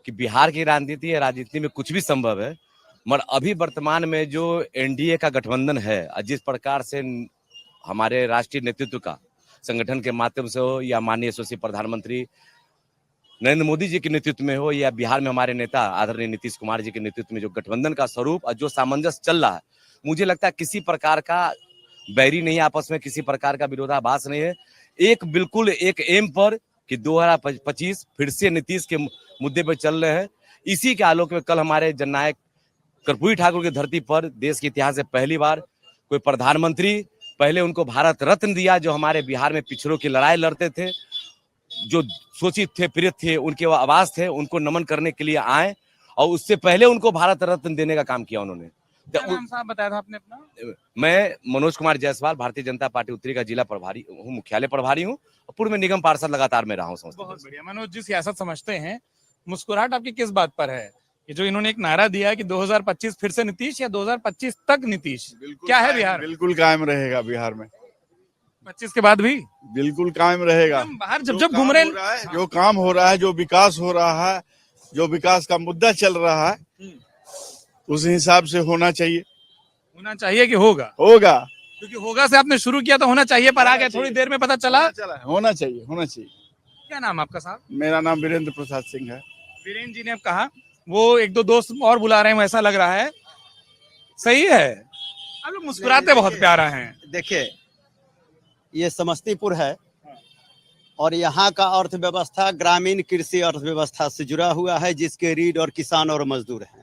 कि बिहार की राजनीति या राजनीति में कुछ भी संभव है, मगर अभी वर्तमान में जो एनडीए का गठबंधन है, जिस प्रकार से हमारे राष्ट्रीय नेतृत्व का संगठन के माध्यम से हो या माननीय यशस्वी प्रधानमंत्री नरेंद्र मोदी जी के नेतृत्व में हो या बिहार में हमारे नेता आदरणीय नीतीश कुमार जी के नेतृत्व में जो गठबंधन का स्वरूप और जो सामंजस्य चल रहा है, मुझे लगता है किसी प्रकार का बैरी नहीं, आपस में किसी प्रकार का विरोधाभास नहीं है। एक बिल्कुल एक एम पर कि 2025 फिर से नीतीश के मुद्दे पर चल रहे हैं। इसी के आलोक में कल हमारे जननायक कर्पूरी ठाकुर की धरती पर देश के इतिहास से पहली बार कोई प्रधानमंत्री, पहले उनको भारत रत्न दिया, जो हमारे बिहार में पिछड़ों की लड़ाई लड़ते थे, जो शोषित थे, पीड़ित थे, उनके वो आवाज थे, उनको नमन करने के लिए आए और उससे पहले उनको भारत रत्न देने का काम किया उन्होंने। क्या नाम साहब बताया था आपने अपना? मैं मनोज कुमार जायसवाल, भारतीय जनता पार्टी उत्तरी का जिला प्रभारी हूँ, मुख्यालय प्रभारी हूँ और पूर्व में निगम पार्षद लगातार में रहा हूँ। बहुत बढ़िया। मनोज जी सियासत समझते हैं, मुस्कुराहट आपकी किस बात पर है? ये जो इन्होंने एक नारा दिया है कि 2025 फिर से नीतीश या 2025 तक नीतीश, क्या है बिहार? बिल्कुल कायम रहेगा बिहार में, 25 के बाद भी बिल्कुल कायम रहेगा। बाहर जब जब घूम रहे हैं, जो काम हो रहा है, जो विकास हो रहा है, जो विकास का मुद्दा चल रहा है, उस हिसाब से होना चाहिए कि होगा क्योंकि होगा से आपने शुरू किया तो होना चाहिए, पर आ गए थोड़ी देर में पता चला होना चाहिए। क्या नाम आपका साहब? मेरा नाम वीरेंद्र प्रसाद सिंह है। वीरेंद्र जी ने कहा वो एक दो दोस्त और बुला रहे हैं, ऐसा लग रहा है। सही है, आप लोग मुस्कुराते बहुत प्यारा हैं। देखिए, ये समस्तीपुर है और यहाँ का अर्थव्यवस्था ग्रामीण कृषि अर्थव्यवस्था से जुड़ा हुआ है, जिसके रीढ़ और किसान और मजदूर हैं।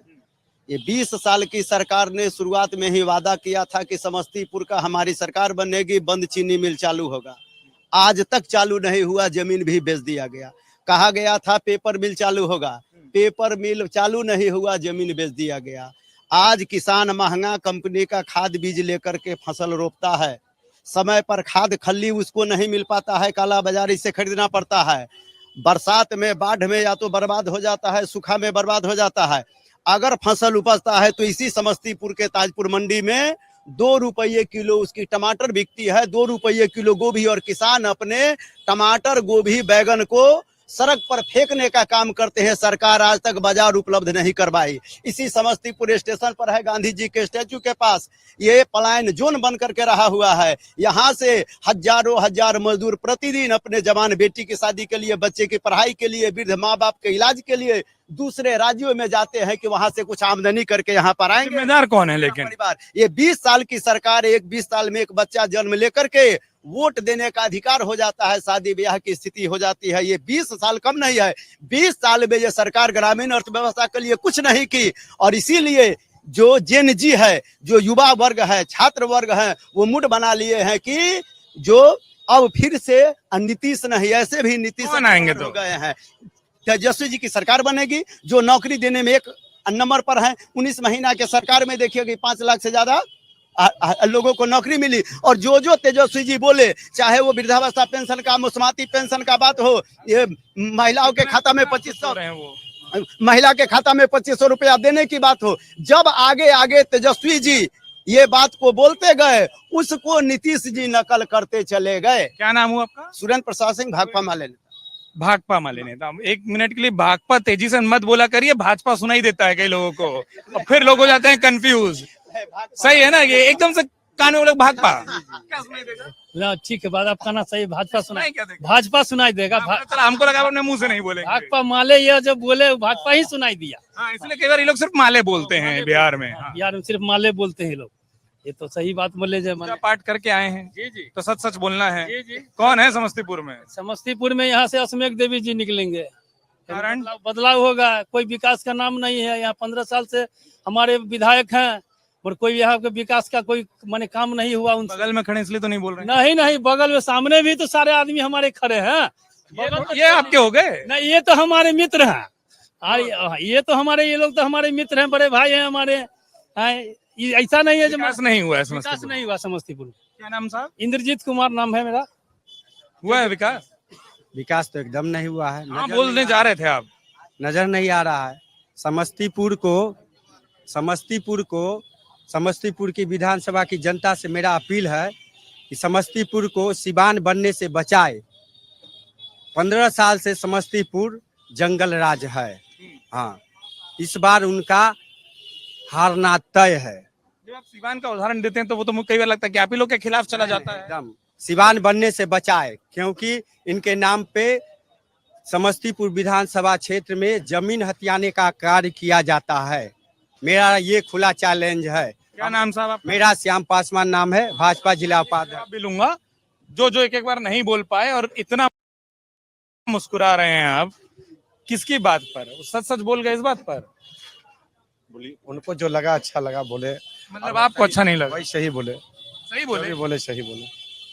ये 20 साल की सरकार ने शुरुआत में ही वादा किया था कि समस्तीपुर का हमारी सरकार बनेगी, बंद चीनी मिल चालू होगा। आज तक चालू नहीं हुआ, जमीन भी बेच दिया गया। कहा गया था पेपर मिल चालू होगा, पेपर मिल चालू नहीं हुआ, जमीन बेच दिया गया। आज किसान महंगा कंपनी का खाद बीज लेकर के फसल रोपता है, समय पर खाद खल्ली उसको नहीं मिल पाता है, काला बाजारी से खरीदना पड़ता है। बरसात में, बाढ़ में या तो बर्बाद हो जाता है, सूखा में बर्बाद हो जाता है। अगर फसल उपजता है तो इसी समस्तीपुर के ताजपुर मंडी में 2 रुपये किलो उसकी टमाटर बिकती है, 2 रुपये किलो गोभी, और किसान अपने टमाटर, गोभी, बैगन को सड़क पर फेंकने का काम करते हैं। सरकार आज तक बाजार उपलब्ध नहीं करवाई। इसी समस्तीपुर स्टेशन पर है, गांधी जी के स्टैचू के पास ये पलायन जोन बन करके रहा हुआ है। यहाँ से हजारों हजार मजदूर प्रतिदिन अपने जवान बेटी की शादी के लिए, बच्चे की पढ़ाई के लिए, वृद्ध माँ बाप के इलाज के लिए दूसरे राज्यों में जाते हैं कि वहां से कुछ आमदनी करके यहाँ पर आएंगे। जिम्मेदार कौन है? लेकिन परिवार, ये 20 साल की सरकार, 20 साल में एक बच्चा जन्म लेकर के वोट देने का अधिकार हो जाता है, शादी ब्याह की स्थिति हो जाती है। ये 20 साल कम नहीं है, 20 साल में ये सरकार ग्रामीण अर्थव्यवस्था के लिए कुछ नहीं की। और इसीलिए जो जेन जी है, जो युवा वर्ग है, छात्र वर्ग है, वो मूड बना लिए हैं कि जो अब फिर से नीतीश नहीं, ऐसे भी नीतीश आएंगे तो गए हैं, तेजस्वी जी की सरकार बनेगी, जो नौकरी देने में एक नंबर पर है। 19 महीना के सरकार में देखिए कि 5 लाख से ज्यादा लोगों को नौकरी मिली। और जो जो तेजस्वी जी बोले, चाहे वो वृद्धावस्था पेंशन का, मुस्माती पेंशन का बात हो, ये महिलाओं के खाता में 2500, महिला के खाता में 2500 रुपया देने की बात हो, जब आगे आगे तेजस्वी जी ये बात को बोलते गए, उसको नीतीश जी नकल करते चले गए। क्या नाम हुआ आपका? सुरेंद्र प्रसाद सिंह, भाकपा माले नेता। भाकपा माले नेता। 1 मिनट के लिए भाकपा तेजी से मत बोला करिए, भाजपा सुनाई देता है कई लोगों को और फिर लोग हो जाते हैं कंफ्यूज। सही है ना? ये एकदम से कान में लोग भाकपा क्या सुनाई देगा? ठीक है, बात आप कहना सही, भाजपा सुनाई, भाजपा सुनाई देगा। चला, हमको लगा अपने मुंह से नहीं बोलेंगे। भाजपा माले, ये जब बोले भाजपा ही सुनाई दिया। हाँ, इसलिए कई बार ये लोग सिर्फ माले बोलते हैं बिहार में। बिहार में सिर्फ माले बोलते हैं लोग, ये तो सही बात बोले। जब पाठ करके आए हैं जी जी, तो सच सच बोलना है। जी जी। कौन है समस्तीपुर में? समस्तीपुर में यहाँ से अश्वमेघ देवी जी निकलेंगे। कारण बदलाव होगा, कोई विकास का नाम नहीं है। यहाँ 15 साल से हमारे विधायक हैं और कोई यहाँ के विकास का कोई माने काम नहीं हुआ। उन बगल में खड़े इसलिए तो नहीं बोल रहे? नहीं, बगल में सामने भी तो सारे आदमी हमारे खड़े हैं। ये आपके हो गए? नहीं, ये तो हमारे मित्र हैं। ये तो हमारे, ये लोग तो हमारे मित्र हैं, बड़े भाई हैं हमारे। ऐसा नहीं है जो विकास नहीं हुआ है विकास नहीं हुआ समस्तीपुर में। क्या नाम साहब? इंद्रजीत कुमार नाम है मेरा। हुआ है विकास? विकास तो एकदम नहीं हुआ है। हाँ, बोलने जा रहे थे आप। नजर नहीं आ रहा है। समस्तीपुर की विधानसभा की जनता से मेरा अपील है कि समस्तीपुर को सिवान बनने से बचाए। 15 साल से समस्तीपुर जंगल राज है। हाँ, इस बार उनका हारना तय है। जब आप सिवान का उदाहरण देते हैं तो वो तो मुझे कई बार लगता है कि आप ही लोग के खिलाफ चला जाता है। एकदम सिवान बनने से बचाए, क्योंकि इनके नाम पे समस्तीपुर विधानसभा क्षेत्र में जमीन हथियाने का कार्य किया जाता है। मेरा ये खुला चैलेंज है। क्या नाम साहब आप? मेरा श्याम पासवान नाम है, भाजपा जिला उपाध्यक्ष। आप भी लूंगा जो जो एक बार नहीं बोल पाए और इतना मुस्कुरा रहे हैं आप, किसकी बात पर? सच सच बोल गए इस बात पर? बोली उनको जो लगा अच्छा लगा बोले, मतलब आपको अच्छा नहीं लगा? वही सही बोले, सही बोले सही बोले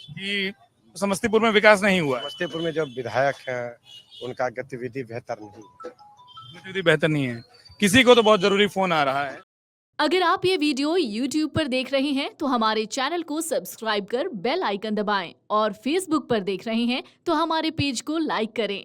कि समस्तीपुर में विकास नहीं हुआ, समस्तीपुर में जो विधायक हैं उनका गतिविधि बेहतर नहीं, गतिविधि बेहतर नहीं है। किसी को तो बहुत जरूरी फोन आ रहा है। अगर आप ये वीडियो YouTube पर देख रहे हैं तो हमारे चैनल को सब्सक्राइब कर बेल आइकन दबाएं और Facebook पर देख रहे हैं तो हमारे पेज को लाइक करें।